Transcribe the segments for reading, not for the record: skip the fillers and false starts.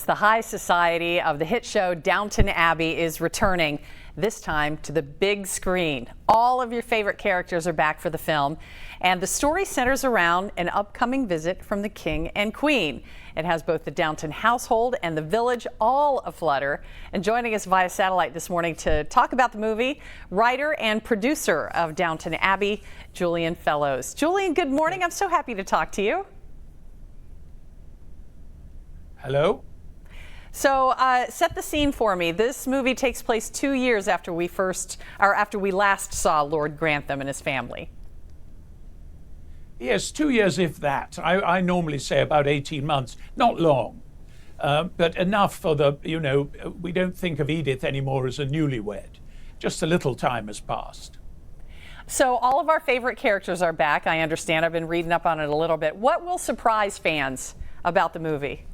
is. The high society of the hit show Downton Abbey is returning, this time to the big screen. All of your favorite characters are back for the film, and the story centers around an upcoming visit from the King and Queen. It has both the Downton household and the village all aflutter. And joining us via satellite this morning to talk about the movie, writer and producer of Downton Abbey, Julian Fellows. Julian, good morning. I'm so happy to talk to you. Hello. So set the scene for me. This movie takes place 2 years after we last saw Lord Grantham and his family. Yes, 2 years if that. I normally say about 18 months, not long, but enough for we don't think of Edith anymore as a newlywed. Just a little time has passed. So all of our favorite characters are back, I understand. I've been reading up on it a little bit. What will surprise fans about the movie?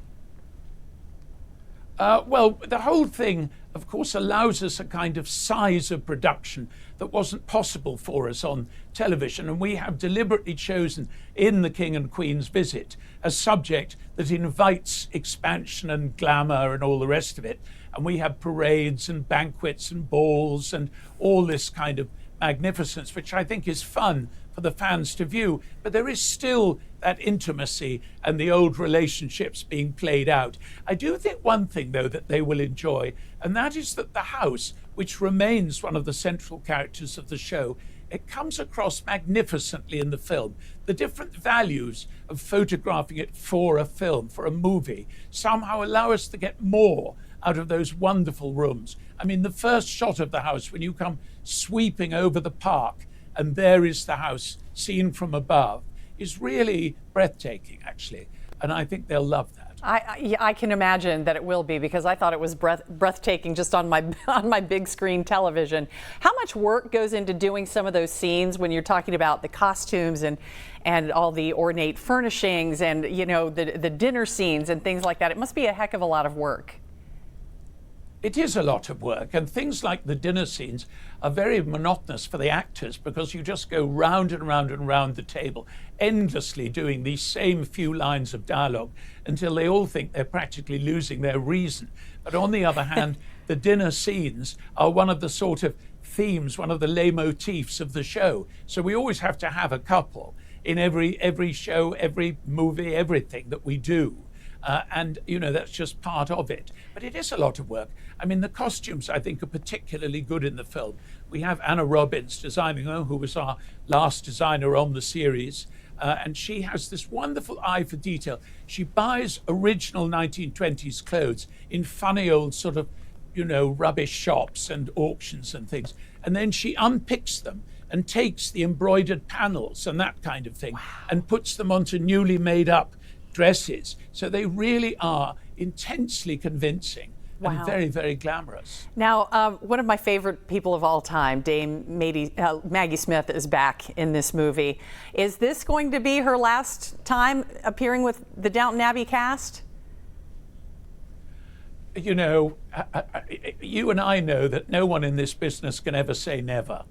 Well, the whole thing, of course, allows us a kind of size of production that wasn't possible for us on television. And we have deliberately chosen in The King and Queen's Visit a subject that invites expansion and glamour and all the rest of it. And we have parades and banquets and balls and all this kind of magnificence, which I think is fun for the fans to view. But there is still that intimacy and the old relationships being played out. I do think one thing, though, that they will enjoy, and that is that the house, which remains one of the central characters of the show, it comes across magnificently in the film. The different values of photographing it for a film, for a movie, somehow allow us to get more out of those wonderful rooms. I mean, the first shot of the house, when you come sweeping over the park, and there is the house seen from above, is really breathtaking, actually. And I think they'll love that. I can imagine that it will be, because I thought it was breathtaking just on my big screen television. How much work goes into doing some of those scenes when you're talking about the costumes and all the ornate furnishings and, you know, the dinner scenes and things like that? It must be a heck of a lot of work. It is a lot of work, and things like the dinner scenes are very monotonous for the actors, because you just go round and round and round the table, endlessly doing these same few lines of dialogue until they all think they're practically losing their reason. But on the other hand, the dinner scenes are one of the sort of themes, one of the leitmotifs of the show. So we always have to have a couple in every show, every movie, everything that we do. And, you know, that's just part of it. But it is a lot of work. I mean, the costumes, I think, are particularly good in the film. We have Anna Robbins designing, who was our last designer on the series. And she has this wonderful eye for detail. She buys original 1920s clothes in funny old sort of, you know, rubbish shops and auctions and things. And then she unpicks them and takes the embroidered panels and that kind of thing, and puts them onto newly made up dresses. So they really are intensely convincing and very, very glamorous. Now, one of my favorite people of all time, Dame Maggie Smith, is back in this movie. Is this going to be her last time appearing with the Downton Abbey cast? You know, you and I know that no one in this business can ever say never.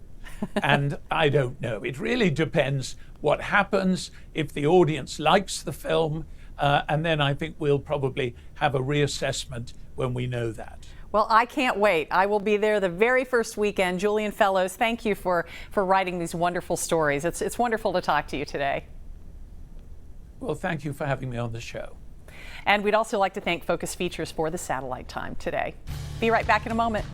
And I don't know. It really depends what happens, if the audience likes the film, and then I think we'll probably have a reassessment when we know that. Well, I can't wait. I will be there the very first weekend. Julian Fellows, thank you for writing these wonderful stories. It's wonderful to talk to you today. Well, thank you for having me on the show. And we'd also like to thank Focus Features for the satellite time today. Be right back in a moment.